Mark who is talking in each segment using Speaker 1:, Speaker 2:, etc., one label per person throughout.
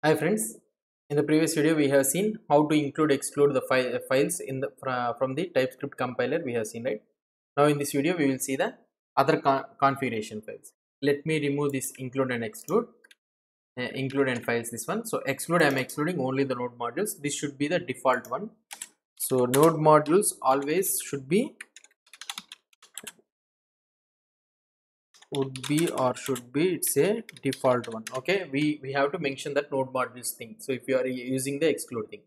Speaker 1: Hi friends, in the previous video we have seen how to include exclude the files in the from the TypeScript compiler we have seen, right? Now in this video we will see the other configuration files. Let me remove this include and exclude, include and files this one. So exclude, I am excluding only the node modules. This should be the default one. So node modules always should be should be, it's a default one. Okay, we have to mention that node modules thing. So if you are using the exclude thing,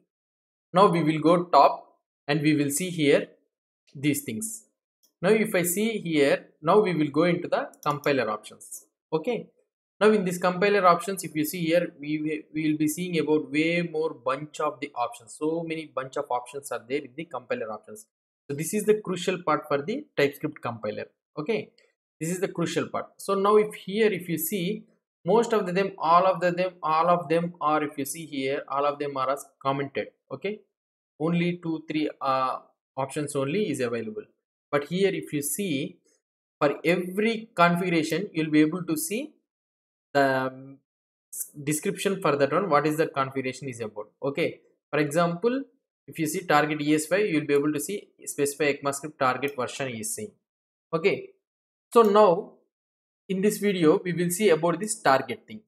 Speaker 1: now we will go top and we will see here these things. Now if I see here, now we will go into the compiler options. Okay, now in this compiler options, if you see here, we will be seeing about way more bunch of the options. So many bunch of options are there in the compiler options. So this is the crucial part for the TypeScript compiler. Okay, this is the crucial part. So now if you see, most of them, all of them are, if you see here, all of them are as commented. Okay, only 2-3 options only is available. But here if you see, for every configuration you will be able to see the description for that one, what is the configuration is about. Okay, for example, if you see target ES5, you will be able to see specify ECMAScript target version is same. Okay, so now in this video we will see about this target thing.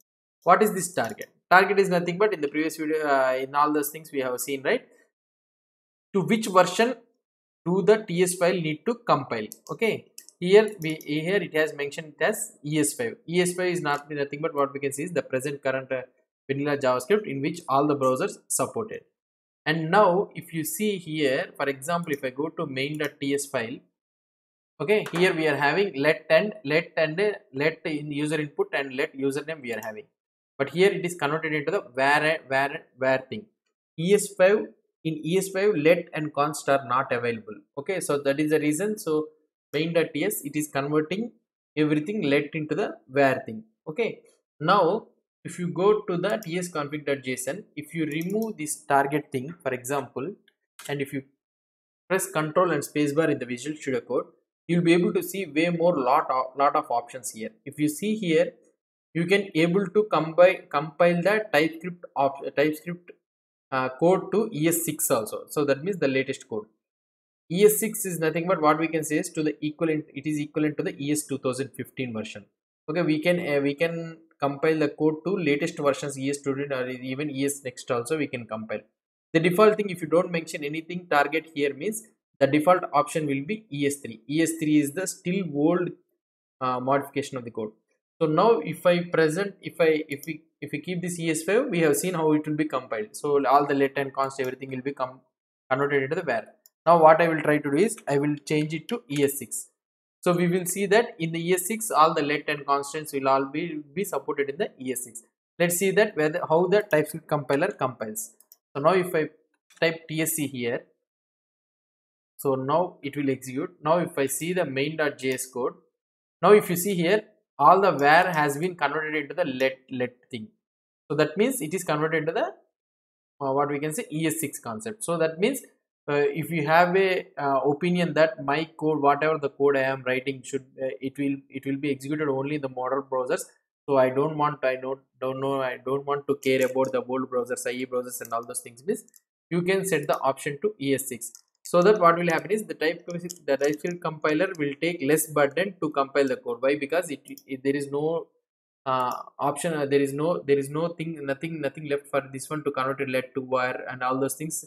Speaker 1: What is this target? Target is nothing but, in the previous video, in all those things we have seen, right, to which version do the TS file need to compile. Okay, here it has mentioned it as ES5. ES5 is nothing but what we can see is the present current vanilla JavaScript in which all the browsers supported. And now if you see here, for example, if I go to main.ts file, okay, here we are having let in user input and let username we are having, but here it is converted into the where thing. ES5, in ES5 let and const are not available. Okay, so that is the reason. So main.ts, it is converting everything let into the where thing. Okay, now if you go to the tsconfig.json, if you remove this target thing, for example, and if you press Ctrl and spacebar in the Visual Studio Code, you'll be able to see way more lot of options here. If you see here, you can able to compile the TypeScript code to ES6 also. So that means the latest code. ES6 is nothing but what we can say is to the equivalent. It is equivalent to the ES 2015 version. Okay, we can compile the code to latest versions, ES student or even ES next also we can compile. The default thing, if you don't mention anything target here, means the default option will be ES3. ES3 is the still old modification of the code. So now if we keep this ES5, we have seen how it will be compiled. So all the let and const, everything will be converted into the where. Now what I will try to do is I will change it to ES6. So we will see that in the ES6 all the let and constants will all be supported in the ES6. Let's see that how the TypeScript compiler compiles. So now if I type TSC here, so now it will execute. Now if I see the main.js code, now if you see here, all the where has been converted into the let thing. So that means it is converted into the what we can say ES6 concept. So that means if you have a opinion that my code, whatever the code I am writing, should it will be executed only in the modern browsers. So I don't want to care about the old browsers, IE browsers and all those things. Means you can set the option to ES6. So that what will happen is the TypeScript compiler will take less burden to compile the code. Why? Because there is no option, there is nothing left for this one to convert it let to where and all those things.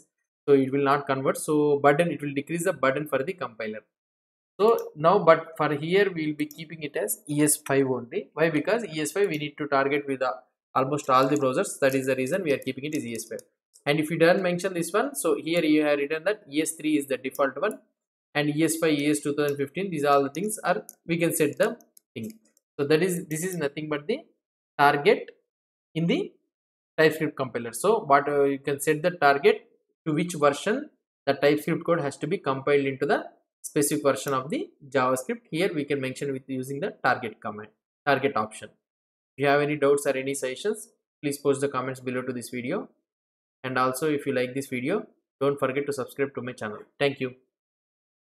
Speaker 1: So it will not convert. So burden, it will decrease the burden for the compiler. So now, but for here we will be keeping it as ES5 only. Why? Because ES5 we need to target with almost all the browsers. That is the reason we are keeping it as ES5. And if you don't mention this one, so here you have written that ES3 is the default one, and ES5, ES 2015, these are all the things are we can set the thing. So this is nothing but the target in the TypeScript compiler. So what you can set the target to which version the TypeScript code has to be compiled into the specific version of the JavaScript. Here we can mention with using the target command, target option. If you have any doubts or any suggestions, please post the comments below to this video. And also if you like this video, don't forget to subscribe to my channel. Thank you.